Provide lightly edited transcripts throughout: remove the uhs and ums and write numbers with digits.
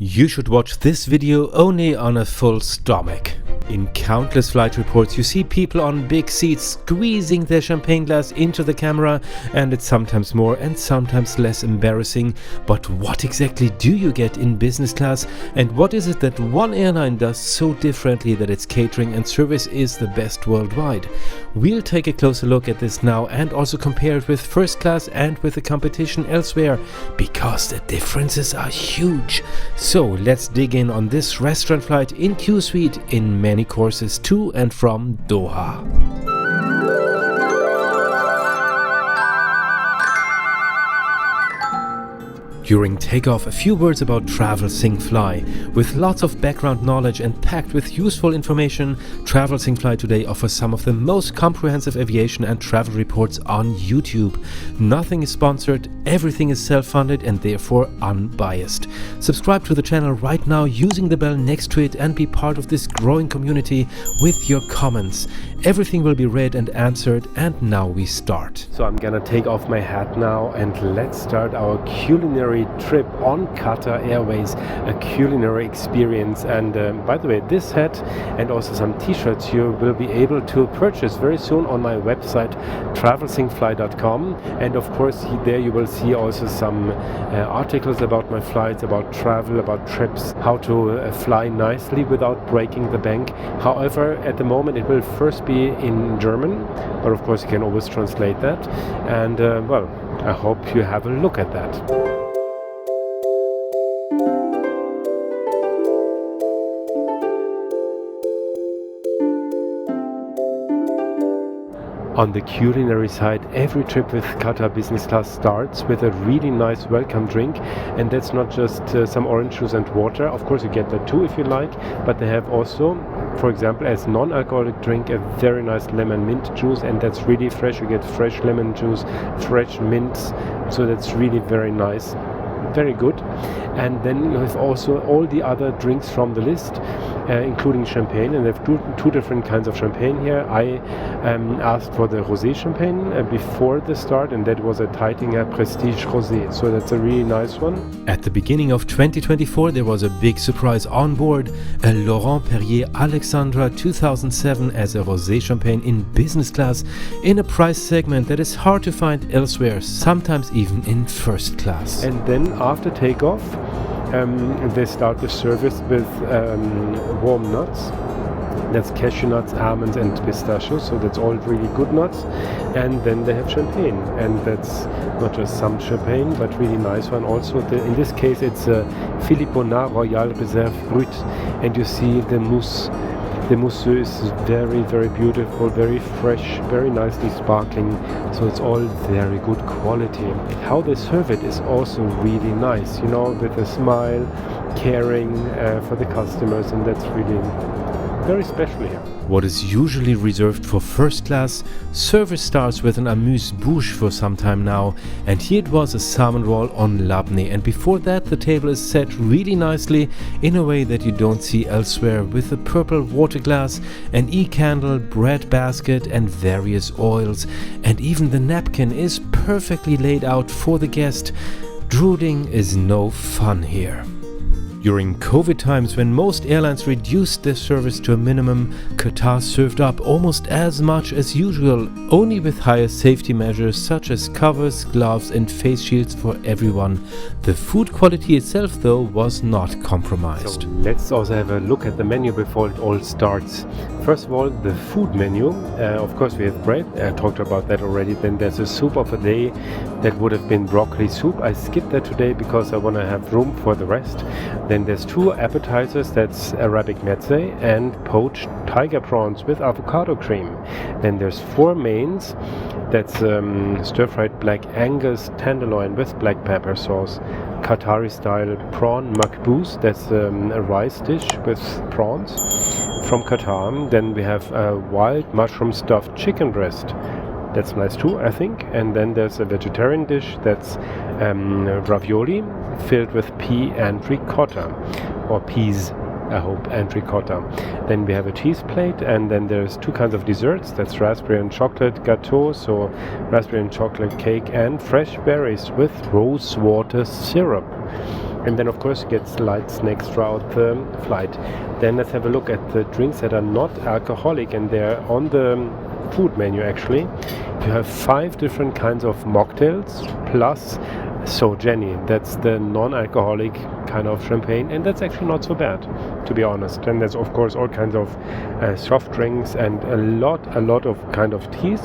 You should watch this video only on a full stomach. In countless flight reports, you see people on big seats squeezing their champagne glass into the camera, and it's sometimes more and sometimes less embarrassing. But what exactly do you get in business class, and what is it that one airline does so differently that its catering and service is the best worldwide? We'll take a closer look at this now and also compare it with first class and with the competition elsewhere, because the differences are huge. So let's dig in on this restaurant flight in QSuite in many courses to and from Doha. During takeoff, a few words about Travel Sync Fly. With lots of background knowledge and packed with useful information, Travel Sync Fly today offers some of the most comprehensive aviation and travel reports on YouTube. Nothing is sponsored, everything is self-funded and therefore unbiased. Subscribe to the channel right now using the bell next to it and be part of this growing community with your comments. Everything will be read and answered, and now we start. So I'm gonna take off my hat now and let's start our culinary trip on Qatar Airways, a culinary experience. And by the way, this hat and also some t-shirts you will be able to purchase very soon on my website travelsyncfly.com, and of course there you will see also some articles about my flights, about travel, about trips, how to fly nicely without breaking the bank. However, at the moment it will first be in German, but of course you can always translate that, and well, I hope you have a look at that. On the culinary side, every trip with Qatar business class starts with a really nice welcome drink, and that's not just some orange juice and water. Of course you get that too if you like, but they have also, for example, as non-alcoholic drink, a very nice lemon mint juice, and that's really fresh. You get fresh lemon juice, fresh mints, so that's really very nice, very good. And then you have also all the other drinks from the list, including champagne, and they have two different kinds of champagne here. I asked for the rosé champagne before the start, and that was a Taitinger Prestige Rosé, so that's a really nice one. At the beginning of 2024 there was a big surprise on board, a Laurent Perrier Alexandra 2007 as a rosé champagne in business class in a price segment that is hard to find elsewhere, sometimes even in first class. And then after takeoff they start the service with warm nuts. That's cashew nuts, almonds and pistachios, so that's all really good nuts. And then they have champagne, and that's not just some champagne but really nice one also. In this case it's Philippona Royal Reserve Brut, and you see the mousse. The mousse is very, very beautiful, very fresh, very nicely sparkling, so it's all very good quality. How they serve it is also really nice, you know, with a smile, caring for the customers, and that's really very special here. What is usually reserved for first class, service starts with an amuse-bouche for some time now, and here it was a salmon roll on labneh, and before that the table is set really nicely in a way that you don't see elsewhere, with a purple water glass, an e-candle, bread basket and various oils, and even the napkin is perfectly laid out for the guest. Drooling is no fun here. During COVID times, when most airlines reduced their service to a minimum, Qatar served up almost as much as usual, only with higher safety measures such as covers, gloves and face shields for everyone. The food quality itself, though, was not compromised. So let's also have a look at the menu before it all starts. First of all, the food menu. Of course we have bread, I talked about that already. Then there's a soup of a day, that would have been broccoli soup. I skipped that today because I want to have room for the rest. Then there's two appetizers, that's Arabic mezze and poached tiger prawns with avocado cream. Then there's four mains, that's stir-fried black Angus tenderloin with black pepper sauce, Qatari style prawn makbous, that's a rice dish with prawns from Qatar. Then we have a wild mushroom stuffed chicken breast, that's nice too, I think. And then there's a vegetarian dish, that's ravioli filled with pea and ricotta, or peas, I hope, and ricotta. Then we have a cheese plate, and then there's two kinds of desserts, that's raspberry and chocolate gâteau, so raspberry and chocolate cake, and fresh berries with rose water syrup. And then of course you get light snacks throughout the flight. Then let's have a look at the drinks that are not alcoholic, and they're on the food menu actually. You have 5 different kinds of mocktails plus So Jenny, that's the non-alcoholic kind of champagne, and that's actually not so bad, to be honest. And there's of course all kinds of soft drinks and a lot of kind of teas.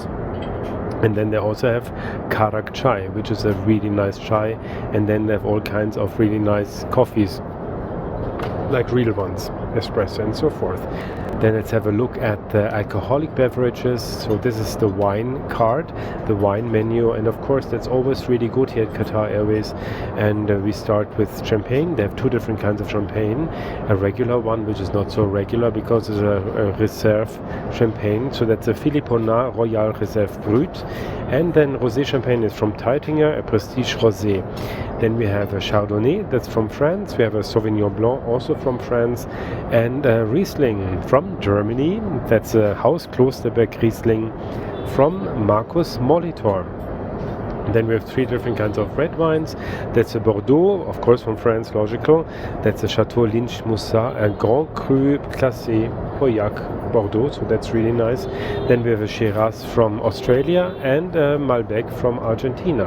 And then they also have karak chai, which is a really nice chai, and then they have all kinds of really nice coffees, like real ones, espresso and so forth. Then let's have a look at the alcoholic beverages. So this is the wine card, the wine menu, and of course that's always really good here at Qatar Airways. And we start with champagne. They have 2 different kinds of champagne, a regular one, which is not so regular because it's a reserve champagne, so that's a Philippona Royal Reserve Brut. And then rosé champagne is from Taitinger, a Prestige Rosé. Then we have a Chardonnay, that's from France. We have a Sauvignon Blanc, also from France, and a Riesling from Germany. That's a Haus Klosterberg Riesling from Markus Molitor. Then we have 3 different kinds of red wines. That's a Bordeaux, of course from France, logical. That's a Chateau Lynch Moussat, a Grand Cru Classé Pauillac Bordeaux, so that's really nice. Then we have a Shiraz from Australia and a Malbec from Argentina.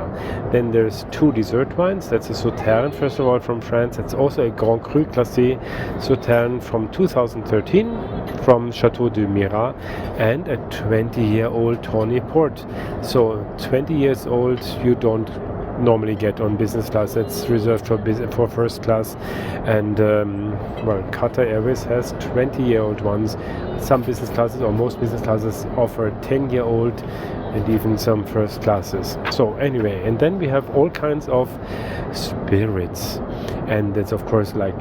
Then there's 2 dessert wines. That's a Sauterne, first of all, from France. That's also a Grand Cru Classé Sauterne from 2013 from Chateau de Mira, and a 20-year-old Tawny Port. So 20 years old you don't normally get on business class. That's reserved for first class, and well, Qatar Airways has 20-year-old ones. Some business classes, or most business classes, offer 10-year-old and even some first classes. So anyway, and then we have all kinds of spirits, and that's of course like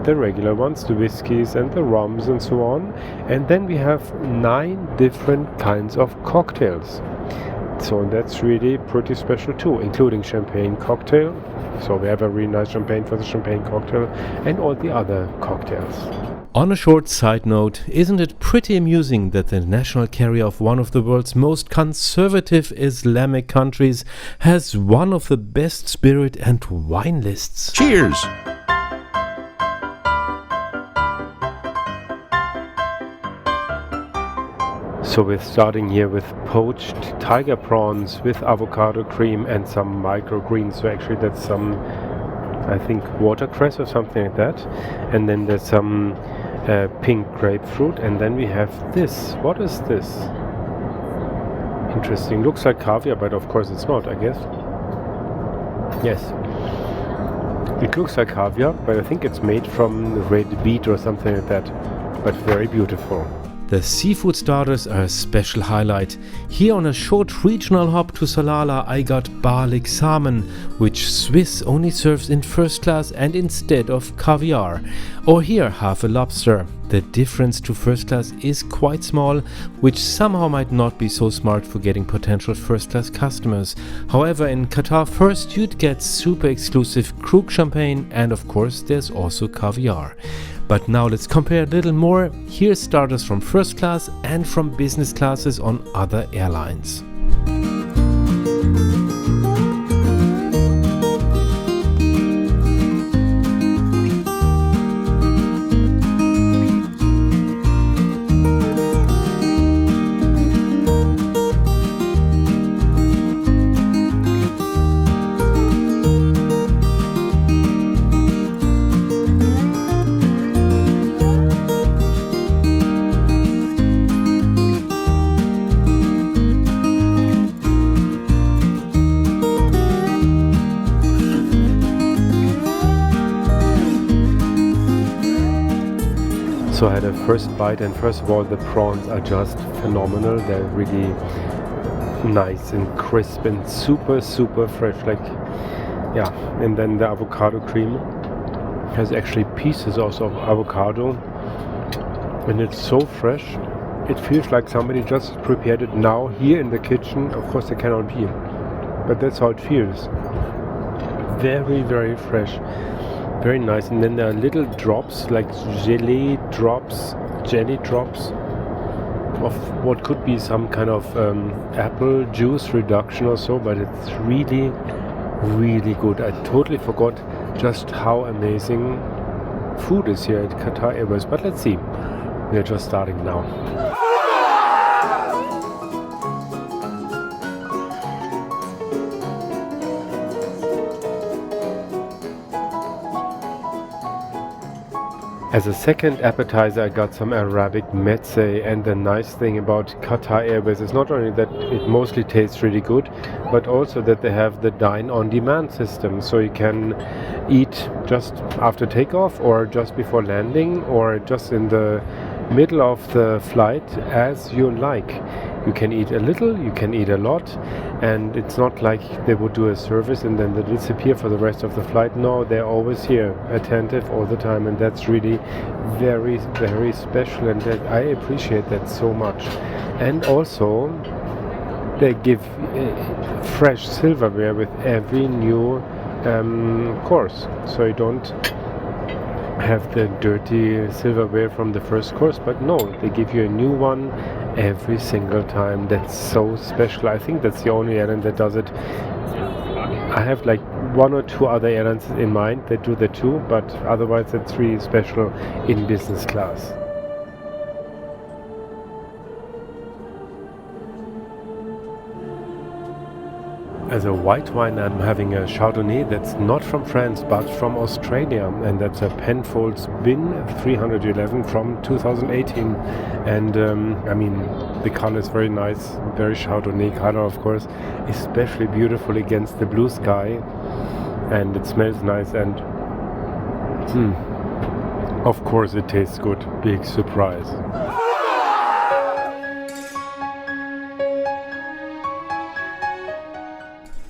the regular ones, the whiskeys and the rums and so on. And then we have 9 different kinds of cocktails. So that's really pretty special too, including champagne cocktail. So we have a really nice champagne for the champagne cocktail and all the other cocktails. On a short side note, isn't it pretty amusing that the national carrier of one of the world's most conservative Islamic countries has one of the best spirit and wine lists? Cheers! So we're starting here with poached tiger prawns with avocado cream and some microgreens. So actually that's some, I think, watercress or something like that. And then there's some pink grapefruit. And then we have this. What is this? Interesting. Looks like caviar, but of course it's not, I guess. Yes. It looks like caviar, but I think it's made from red beet or something like that. But very beautiful. The seafood starters are a special highlight. Here on a short regional hop to Salalah I got barlic salmon, which Swiss only serves in first class and instead of caviar. Or here half a lobster. The difference to first class is quite small, which somehow might not be so smart for getting potential first class customers. However, in Qatar First you'd get super exclusive Krug champagne, and of course there's also caviar. But now let's compare a little more. Here's starters from first class and from business classes on other airlines. So I had a first bite, and first of all the prawns are just phenomenal. They're really nice and crisp and super fresh, like, yeah. And then the avocado cream has actually pieces also of avocado, and it's so fresh. It feels like somebody just prepared it now here in the kitchen. Of course they cannot be, but that's how it feels. Very fresh. Very nice. And then there are little drops, like jelly drops of what could be some kind of apple juice reduction or so, but it's really good. I totally forgot just how amazing food is here at Qatar Airways. But let's see, we're just starting now. As a second appetizer, I got some Arabic mezze, and the nice thing about Qatar Airways is not only that it mostly tastes really good, but also that they have the dine-on-demand system, so you can eat just after takeoff or just before landing or just in the middle of the flight as you like. You can eat a little, you can eat a lot, and it's not like they would do a service and then they disappear for the rest of the flight. No, they're always here, attentive all the time, and that's really very, very special, and that I appreciate that so much. And also, they give fresh silverware with every new course, so you don't have the dirty silverware from the first course, but no, they give you a new one every single time. That's so special. I think that's the only airline that does it. I have like one or two other airlines in mind that do that too, but otherwise it's really special in business class. As a white wine, I'm having a Chardonnay that's not from France but from Australia, and that's a Penfolds Bin 311 from 2018. And I mean, the color is very nice, very Chardonnay color, of course, especially beautiful against the blue sky, and it smells nice, and of course it tastes good. Big surprise.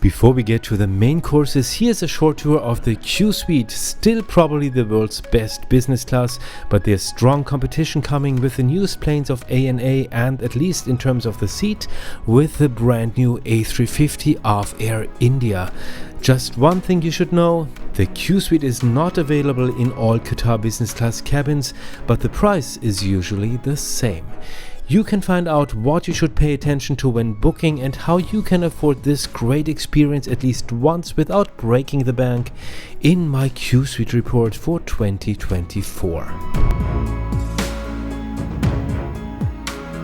Before we get to the main courses, here's a short tour of the QSuite, still probably the world's best business class, but there's strong competition coming with the newest planes of ANA, and at least in terms of the seat, with the brand new A350 of Air India. Just one thing you should know, the QSuite is not available in all Qatar business class cabins, but the price is usually the same. You can find out what you should pay attention to when booking and how you can afford this great experience at least once without breaking the bank in my QSuite report for 2024.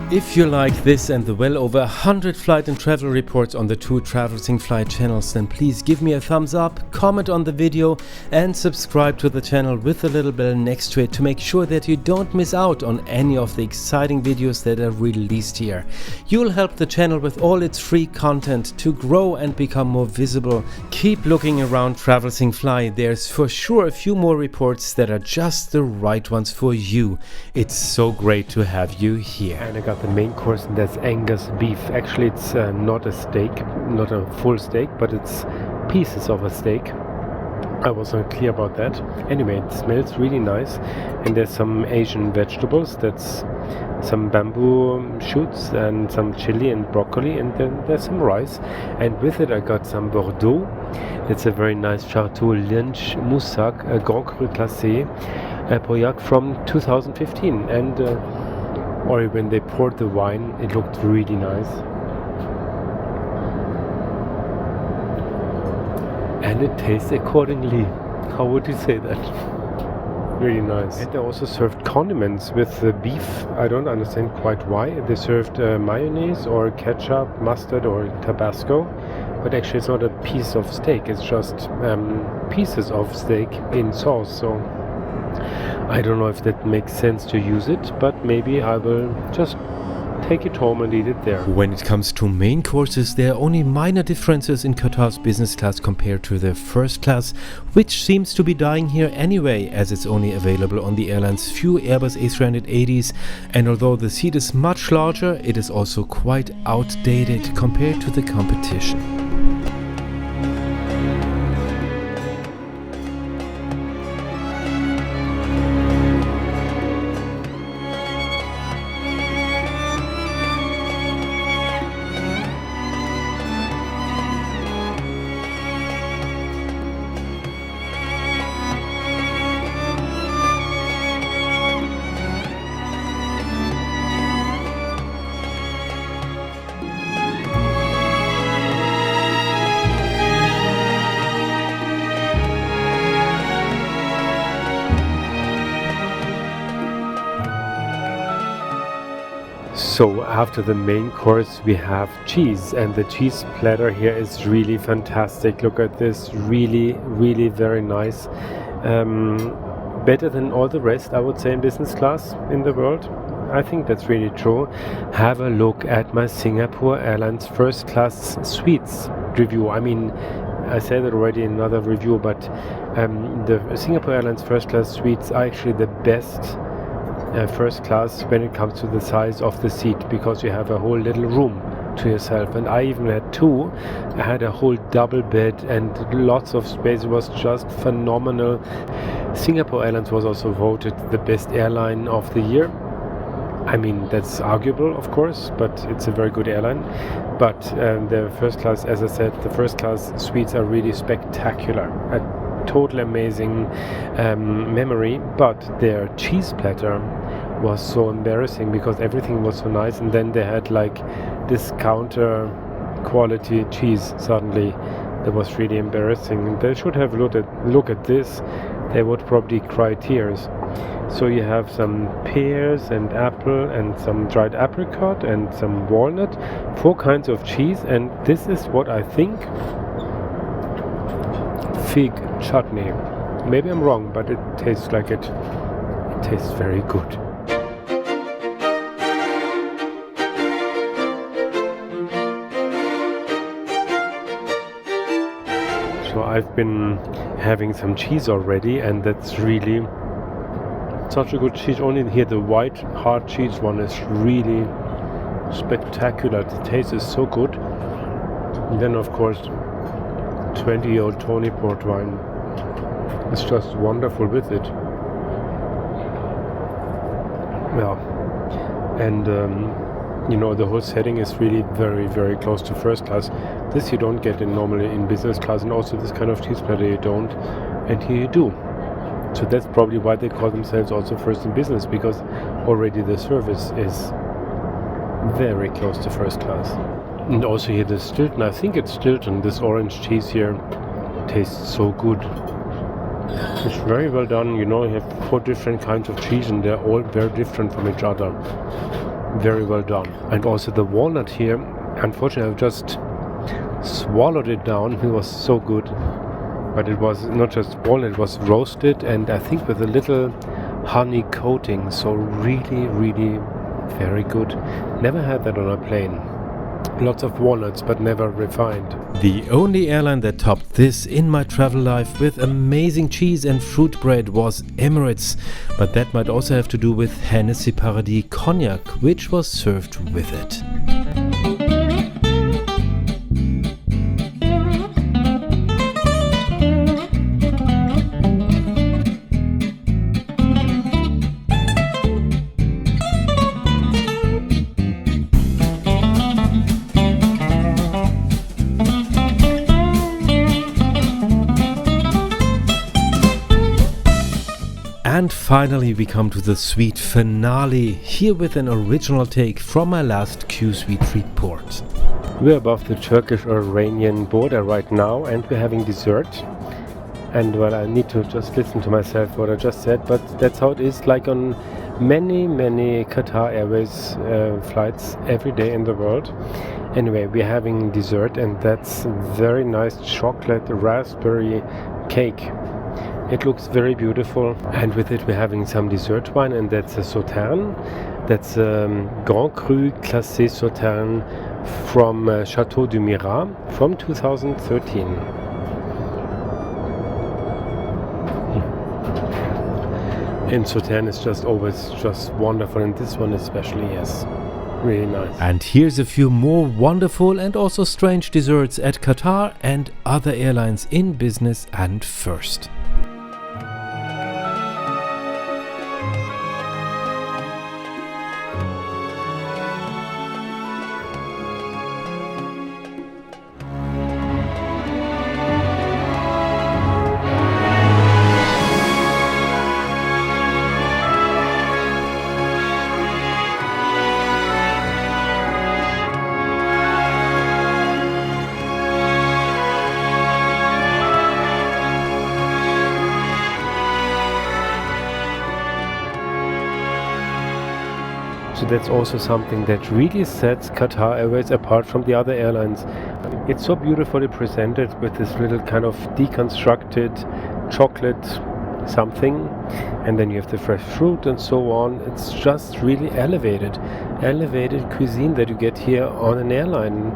If you like this and the well over 100 flight and travel reports on the two Traversing Flight channels, then please give me a thumbs up, comment on the video and subscribe to the channel with the little bell next to it to make sure that you don't miss out on any of the exciting videos that are released here. You'll help the channel with all its free content to grow and become more visible. Keep looking around Traversing Fly, there's for sure a few more reports that are just the right ones for you. It's so great to have you here. And I got the main course, and that's Angus beef. Actually, it's not a steak, not a full steak, but it's pieces of a steak. I wasn't clear about that. Anyway, it smells really nice, and there's some Asian vegetables. That's some bamboo shoots and some chili and broccoli, and then there's some rice. And with it I got some Bordeaux. It's a very nice Chateau Lynch Moussac, a Grand Cru Classé, a Pauillac from 2015, and or when they poured the wine, it looked really nice. And it tastes accordingly. How would you say that? Really nice. And they also served condiments with the beef. I don't understand quite why. They served mayonnaise or ketchup, mustard or Tabasco. But actually it's not a piece of steak. It's just pieces of steak in sauce. So I don't know if that makes sense to use it, but maybe I will just take it home and eat it there. When it comes to main courses, there are only minor differences in Qatar's business class compared to the first class, which seems to be dying here anyway, as it's only available on the airline's few Airbus A380s, and although the seat is much larger, it is also quite outdated compared to the competition. So after the main course we have cheese, and the cheese platter here is really fantastic. Look at this, really very nice. Better than all the rest, I would say, in business class in the world. I think that's really true. Have a look at my Singapore Airlines first class suites review. I mean, I said it already in another review, but the Singapore Airlines first class suites are actually the best first class when it comes to the size of the seat, because you have a whole little room to yourself. And I even had two. I had a whole double bed and lots of space. It was just phenomenal. Singapore Airlines was also voted the best airline of the year. I mean, that's arguable, of course, but it's a very good airline. But the first class, as I said, the first class suites are really spectacular. A total amazing memory. But their cheese platter was so embarrassing because everything was so nice, and then they had like discounter quality cheese suddenly. That was really embarrassing. They should have look at this. They would probably cry tears. So you have some pears and apple and some dried apricot and some walnut, 4 kinds of cheese, and this is what I think fig chutney. Maybe I'm wrong, but it tastes like it. It tastes very good. So I've been having some cheese already, and that's really such a good cheese. Only here the white hard cheese one is really spectacular. The taste is so good. And then of course 20-year-old Tony port wine. It's just wonderful with it. Yeah, and you know, the whole setting is really very close to first class. This you don't get normally in business class, and also this kind of cheese platter you don't, and here you do. So that's probably why they call themselves also first in business, because already the service is very close to first class. And also here the Stilton, I think it's Stilton, this orange cheese here tastes so good. It's very well done. You know, you have 4 different kinds of cheese and they're all very different from each other. Very well done. And also the walnut here, unfortunately I've just swallowed it down. It was so good. But it was not just walnut, it was roasted, and I think with a little honey coating. So really very good. Never had that on a plane. Lots of walnuts, but never refined. The only airline that topped this in my travel life with amazing cheese and fruit bread was Emirates. But that might also have to do with Hennessy Paradis cognac, which was served with it. And finally we come to the suite finale, here with an original take from my last QSuite report. We're above the Turkish-Iranian border right now, and we're having dessert. And well, I need to just listen to myself what I just said, but that's how it is, like on many Qatar Airways flights every day in the world. Anyway, we're having dessert, and that's very nice chocolate raspberry cake. It looks very beautiful, and with it we're having some dessert wine, and that's a Sauterne. That's Grand Cru Classé Sauterne from Chateau du Mirat from 2013. And Sauterne is just always just wonderful, and this one especially, yes. Really nice. And here's a few more wonderful and also strange desserts at Qatar and other airlines in business and first. So that's also something that really sets Qatar Airways apart from the other airlines. It's so beautifully presented with this little kind of deconstructed chocolate something, and then you have the fresh fruit and so on. It's just really elevated cuisine that you get here on an airline,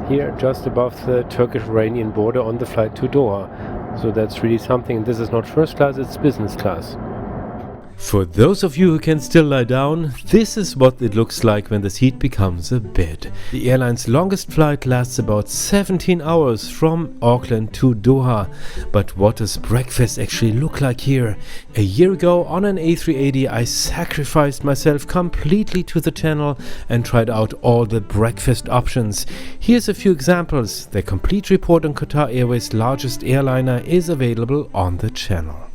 here just above the Turkish-Iranian border on the flight to Doha. So that's really something. This is not first class, it's business class. For those of you who can still lie down, this is what it looks like when the seat becomes a bed. The airline's longest flight lasts about 17 hours from Auckland to Doha. But what does breakfast actually look like here? A year ago on an A380 I sacrificed myself completely to the channel and tried out all the breakfast options. Here's a few examples. The complete report on Qatar Airways' largest airliner is available on the channel.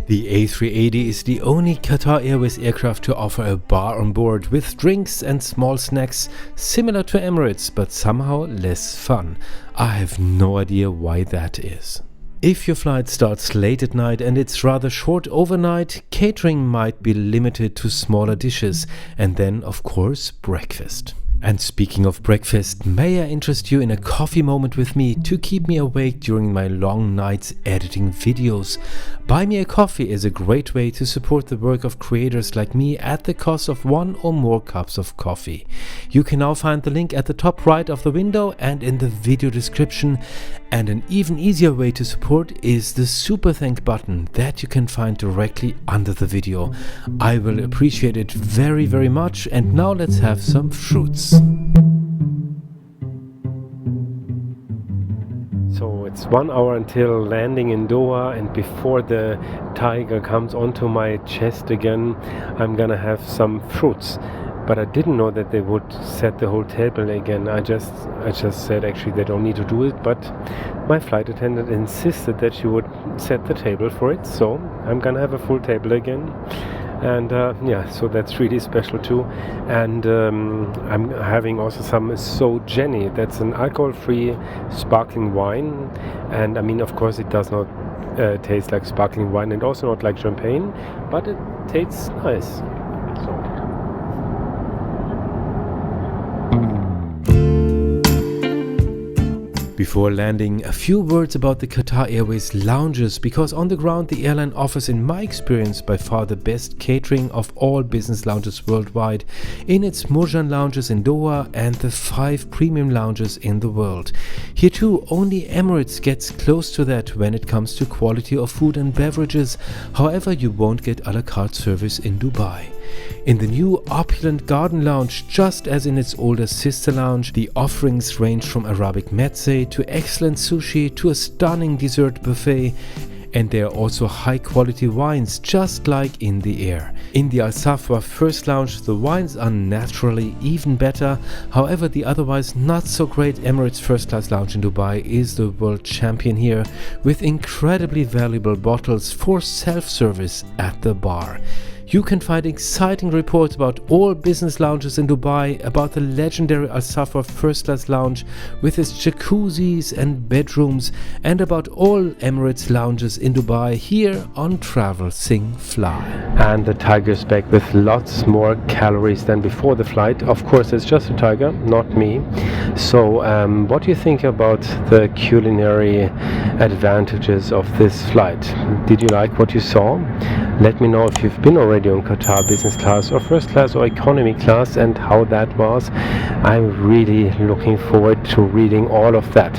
The A380 is the only Qatar Airways aircraft to offer a bar on board with drinks and small snacks, similar to Emirates but somehow less fun. I have no idea why that is. If your flight starts late at night and it's rather short overnight, catering might be limited to smaller dishes, and then of course breakfast. And speaking of breakfast, may I interest you in a coffee moment with me to keep me awake during my long nights editing videos. Buy Me a Coffee is a great way to support the work of creators like me at the cost of 1 or more cups of coffee. You can now find the link at the top right of the window and in the video description. And an even easier way to support is the Super Thank button that you can find directly under the video. I will appreciate it very, very much. And now let's have some fruits. So it's 1 hour until landing in Doha, and before the tiger comes onto my chest again, I'm gonna have some fruits. But I didn't know that they would set the whole table again. I just said actually they don't need to do it, but my flight attendant insisted that she would set the table for it, so I'm gonna have a full table again. And yeah, so that's really special too. And I'm having also some So Jenny. That's an alcohol-free sparkling wine, and I mean, of course, it does not taste like sparkling wine, and also not like champagne, but it tastes nice. Before landing, a few words about the Qatar Airways Lounges, because on the ground the airline offers, in my experience, by far the best catering of all business lounges worldwide in its Murjan lounges in Doha and the 5 premium lounges in the world. Here too, only Emirates gets close to that when it comes to quality of food and beverages. However, you won't get a la carte service in Dubai. In the new opulent garden lounge, just as in its older sister lounge, the offerings range from Arabic mezze to excellent sushi to a stunning dessert buffet, and there are also high quality wines just like in the air. In the Al Safwa first lounge, the wines are naturally even better. However, the otherwise not so great Emirates first class lounge in Dubai is the world champion here, with incredibly valuable bottles for self-service at the bar. You can find exciting reports about all business lounges in Dubai, about the legendary Al Safwa First Class Lounge with its jacuzzis and bedrooms, and about all Emirates lounges in Dubai here on Travel Sing Fly. And the tiger's back with lots more calories than before the flight. Of course, it's just a tiger, not me. So what do you think about the culinary advantages of this flight? Did you like what you saw? Let me know if you've been already on Qatar business class or first class or economy class and how that was. I'm really looking forward to reading all of that.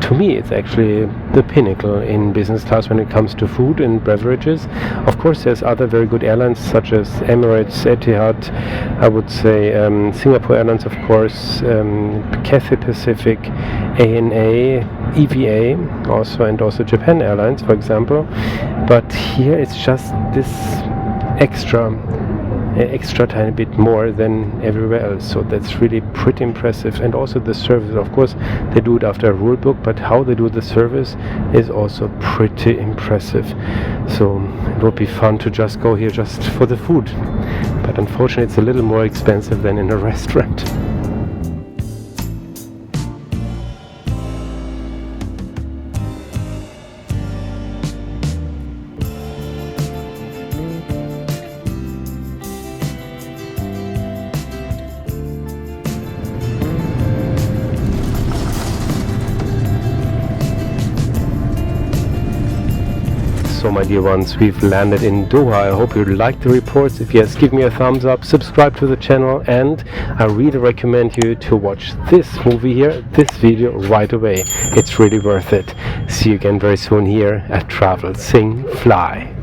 To me, it's actually the pinnacle in business class when it comes to food and beverages. Of course, there's other very good airlines such as Emirates, Etihad, I would say Singapore Airlines, of course, Cathay Pacific, ANA, EVA also, and also Japan Airlines, for example. But here it's just this extra tiny bit more than everywhere else, so that's really pretty impressive. And also the service, of course, they do it after a rule book, but how they do the service is also pretty impressive. So it would be fun to just go here just for the food, but unfortunately it's a little more expensive than in a restaurant. So my dear ones, we've landed in Doha. I hope you liked the reports. If yes, give me a thumbs up, subscribe to the channel, and I really recommend you to watch this movie here, this video right away. It's really worth it. See you again very soon here at Travel, Sing, Fly.